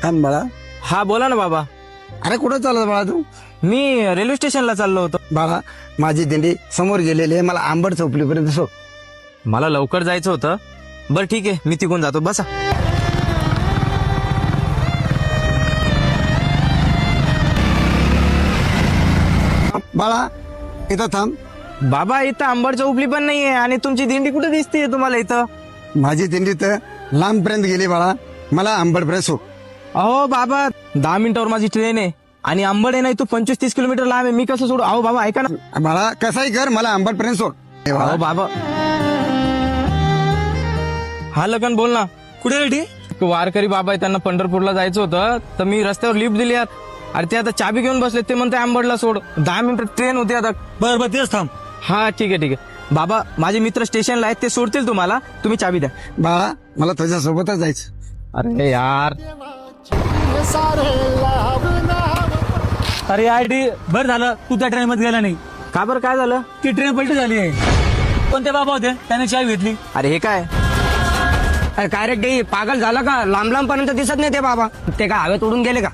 थांब बाळा. हा बोला ना बाबा. अरे कुठं चालत बाळा तू? मी रेल्वे स्टेशनला चाललो होतो. बाळा माझी दिंडी समोर गेलेली आहे, मला आंबट चौपलीपर्यंत सोड. मला लवकर जायचं होतं. बरं ठीक आहे, मी तिकडून जातो. बसा. बाळा इथं थांब. बाबा इथं आंबड चौपली पण नाहीये आणि तुमची दिंडी कुठे दिसतीये तुम्हाला इथं? माझी दिंडी तर लांबपर्यंत गेली बाळा, मला आंबटपर्यंत सोड. अहो बाबा 10 मिनिटावर माझी ट्रेन आहे आणि आंबड आहे नाही तू 25-30 किलोमीटर लांब आहे. मी कसं सोडू? अहो बाबा ऐका ना. बाळा कसाही कर, मला आंबटपर्यंत सोड. ए बाळा, अहो बाबा. हा लगन बोल ना. कुठे रेडी? वारकरी बाबा आहे, त्यांना पंढरपूरला जायचं होतं तर मी रस्त्यावर लिफ्ट दिली यार. अरे ते आता चाबी घेऊन बसले, ते म्हणते आंबडला सोड. 10 मिनिटं ट्रेन होती आता. बरं तेच थांब. हा ठीक आहे. बाबा माझे मित्र स्टेशनला आहेत, ते सोडतील तुम्हाला. तुम्ही चाबी द्या. बाळा मला तुझ्या सोबतच जायचं. अरे यार. अरे आयडी बरं झालं तू त्या ट्रेन मध्ये गेला नाही. का बरं, काय झालं? ती ट्रेन पलटी झाली आहे. कोणते बाबा होते त्याने चावी घेतली. अरे हे काय? अरे काय रे ते पागल झाला का? लांब लांब पर्यंत दिसत नाही ते बाबा. ते काय हवेत उडून गेले का?